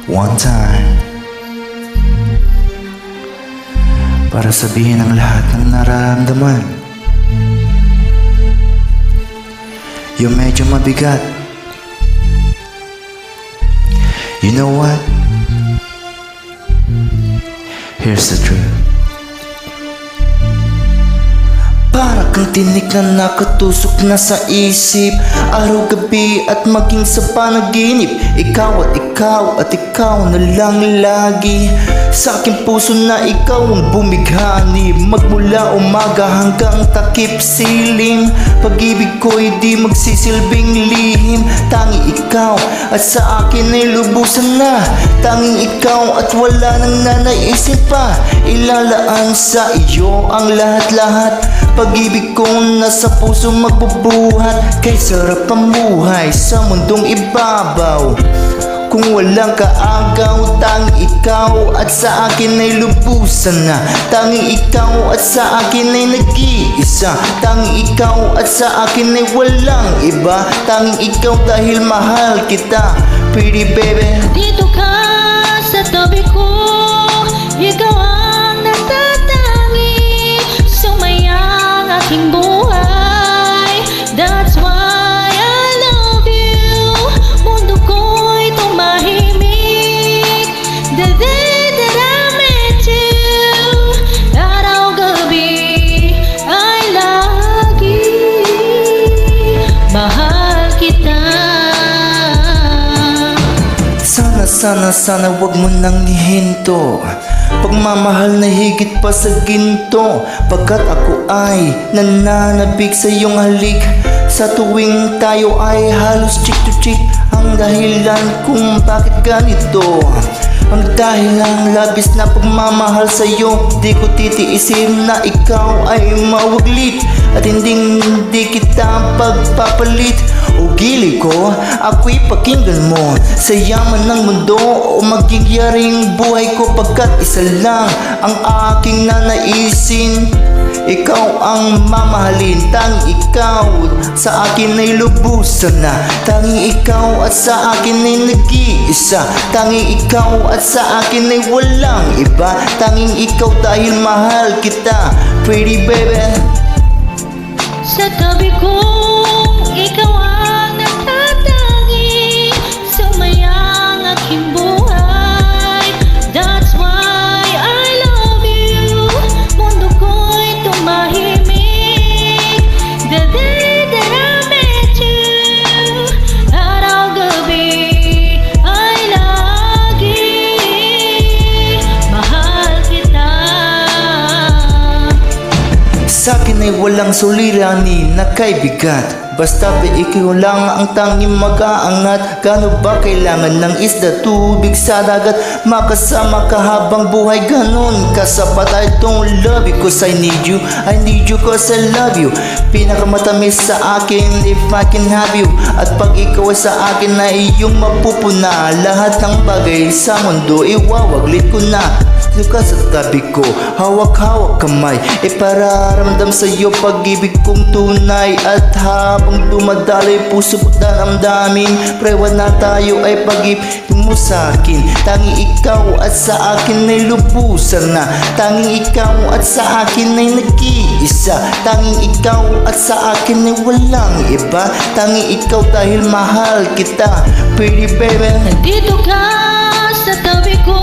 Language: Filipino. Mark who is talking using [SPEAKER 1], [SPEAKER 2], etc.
[SPEAKER 1] One time, para sabihin ang lahat ng nararamdaman. Yung medyo mabigat. You know what? Here's the truth. Para kang tinik na nakatusok na sa isip, araw-gabi at maging sa panaginip. Ikaw at ikaw na lang lagi sa aking puso na ikaw ang bumighani. Magmula umaga hanggang takip silim, pag-ibig ko'y di magsisilbing lihim. Tanging ikaw at sa akin ay lubusan na. Tanging ikaw at wala nang nanaisin pa. Ilalaan sa iyo ang lahat-lahat. Pag-ibig kong nasa puso magbubuhat. Kay sarap ang buhay sa mundong ibabaw kung walang kaagaw. Tanging ikaw at sa akin ay lubusan na. Tanging ikaw at sa akin ay nag-iisa. Tanging ikaw at sa akin ay walang iba. Tanging ikaw dahil mahal kita, pretty baby.
[SPEAKER 2] Dito ka sa tabi ko, ikaw ang natatangi. Sumayang aking buhay, that's why I love you. Mundo ko'y tumahimik the day that I met you. Araw-gabi ay lagi mahal kita.
[SPEAKER 1] Sana wag mo nang ihinto. Pagmamahal na higit pa sa ginto, pagkat ako ay nananabik sa iyong halik. Sa tuwing tayo ay halos cheek to cheek. Ang dahilan kung bakit ganito, ang dahilan labis na pagmamahal sa iyo. Di ko titiisin na ikaw ay mawaglit at hindi kita pagpapalit. O gili ko, ako'y pakinggan mo sa yaman ng mundo o maging yaring buhay ko, pagkat isa lang ang aking nanaisin. Ikaw ang mamahalin, tanging ikaw sa akin ay lubusan na. Tanging ikaw at sa akin ay nag-iisa. Tanging ikaw at sa akin ay walang iba. Tanging ikaw dahil mahal kita, pretty baby.
[SPEAKER 2] Sa tabi ko, ikaw ang natatangi. Sumayang aking buhay, that's why I love you. Mundo ko'y tumahimik the day that I met you. Araw-gabi ay lagi mahal kita.
[SPEAKER 1] Sa'kin ay walang suliranin na kaibigat. Basta ba ikaw lang ang tanging mag-aangat. Gano ba kailangan ng isda, tubig sa dagat? Makasama ka habang buhay, ganon kasapat. I don't love you cause I need you cause I love you. Pinakamatamis sa akin if I can have you. At pag ikaw ay sa akin na iyong mapupuna, lahat ng bagay sa mundo iwawaglit ko na. Ka sa tabi ko, hawak-hawak kamay, ipararamdam sa iyo pag-ibig kong tunay. At habang dumadaloy puso at damdamin, prewan na tayo ay pag-ibig mo sa akin. Tanging ikaw at sa akin ay lubusan na. Tanging ikaw at sa akin ay nag-iisa. Tanging ikaw at sa akin ay walang iba. Tanging ikaw dahil mahal kita, pretty baby.
[SPEAKER 2] Nandito ka sa tabi ko,